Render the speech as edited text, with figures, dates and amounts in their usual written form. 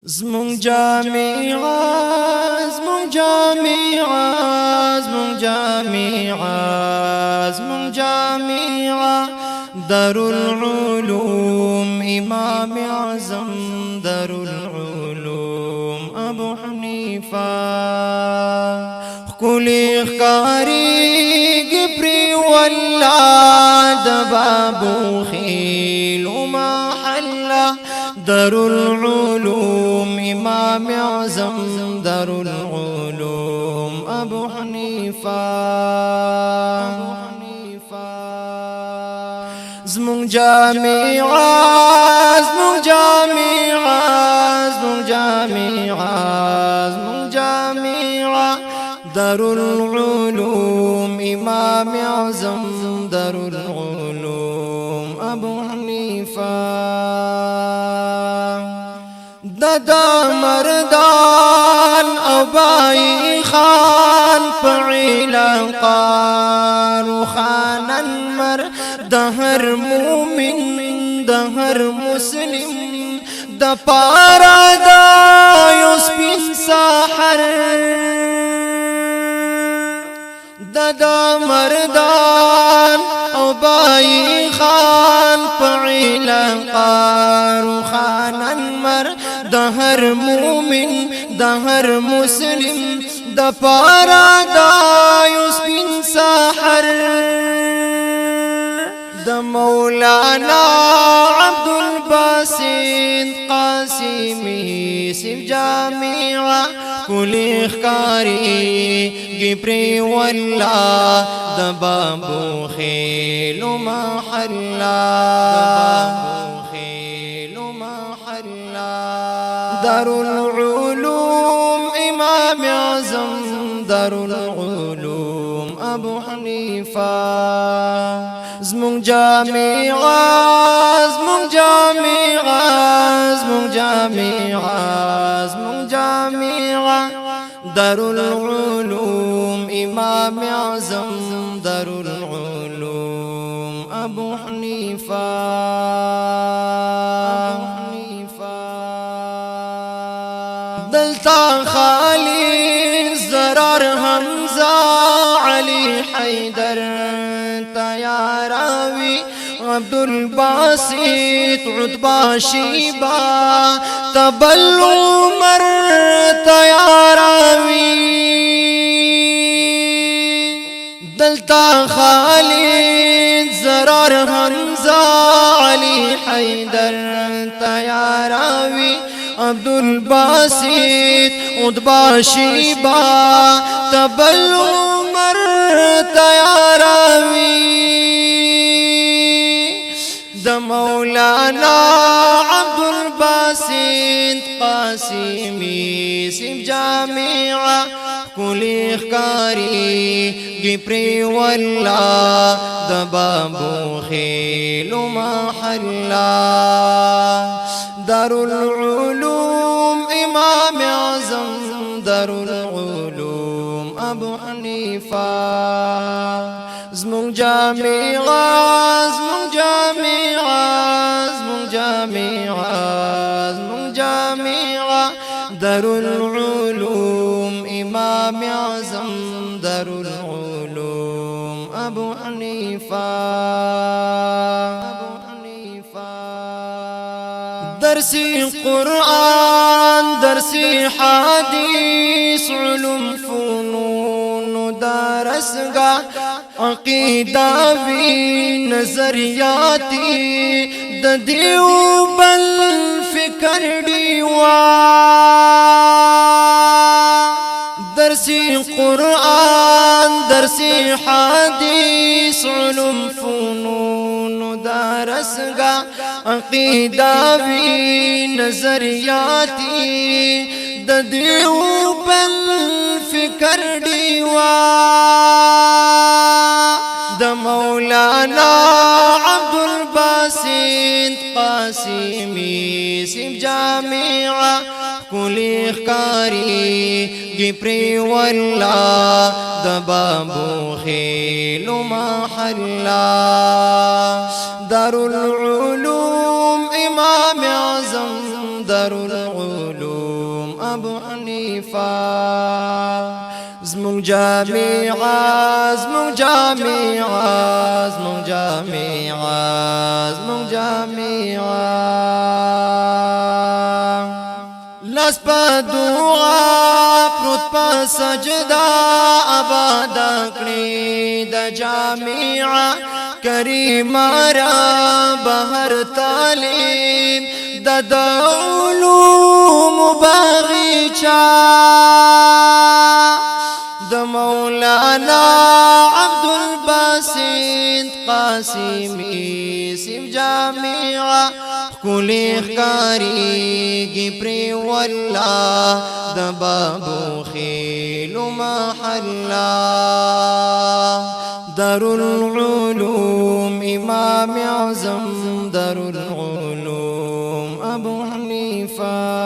زمون جامعة زمون جامعة زمون جامعة زمون جامعة دار العلوم إمام أعظم دار العلوم أبو حنيفة كل خاري قبري ولاد بابو خيل وما حله دار العلوم إمام أعظم دار العلوم أبو حنيفة زمون جامعة زمون جامعة زمون جامعة زمون جامعة دار العلوم إمام أعظم دار العلوم أبو حنيفة دادا مردان او بائی خان فعیلا قارو خانن مر دهر مومن دهر مسلم دا پارا دا یوسپین ساحر دادا مردان او بائی خان فعیلا قارو خانن مر دهر مومن دهر مسلم دا پارا دا یوسپین ساحر دا مولانا عبد الباسط قاسمی سب جامعة كل اخکاری گبری والله دا بابو خیل محلا دار العلوم إمام أعظم دار العلوم أبو حنيفة زمون جامعة زمون جامعة زمون جامعة زمون جامعة دار العلوم إمام أعظم دار العلوم أبو حنيفة دلتا خالي زرار حمزة علي حيدر تياراوي عبد الباسط عتبہ شيبة تبل عمر تياراوي دلتا خالد زرار حمزة علي حيدر تياراوي عبد الباسط عتبہ شيبة تبل عمر تياراوي دا مولانا عبد الباسط قاسمی سب جامعة كل اخکاری گپری والله دا بابو خیل محلا دار العلوم إمام أعظم دار العلوم أبو حنيفة زمون جامعة زمون جامعة زمون جامعة زمون جامعة دار العلوم إمام أعظم دار العلوم أبو حنيفة درسي قرآن درسي حديث علوم فنون درسگاه عقیدہ بھی نظریاتی د دیوبند فکر ڈیوا درسی قرآن درسی حدیث علوم فنون درسگاه عقیدہ بھی نظریاتی د دیوبند فکر ڈیوا دا مولانا عبد الباسط قاسمی سب جامعة كل اخکاری گپری والله دا بابو خیل محلا دار العلوم إمام أعظم دار العلوم ابو حنیفه زمون جامعه زمون جامعه زمون جامعه زمون جامعه لاس په دعا پروت په سجدا آباد کړی د جامعه کریمه را بهر تعلیم د علوم باغچه د مولانا عبدالباسط قاسمی سیم جامعه کلی خکاریگی پری والله د بابو خیل محله دار العلوم امام اعظم دار العلوم ابو حنیفه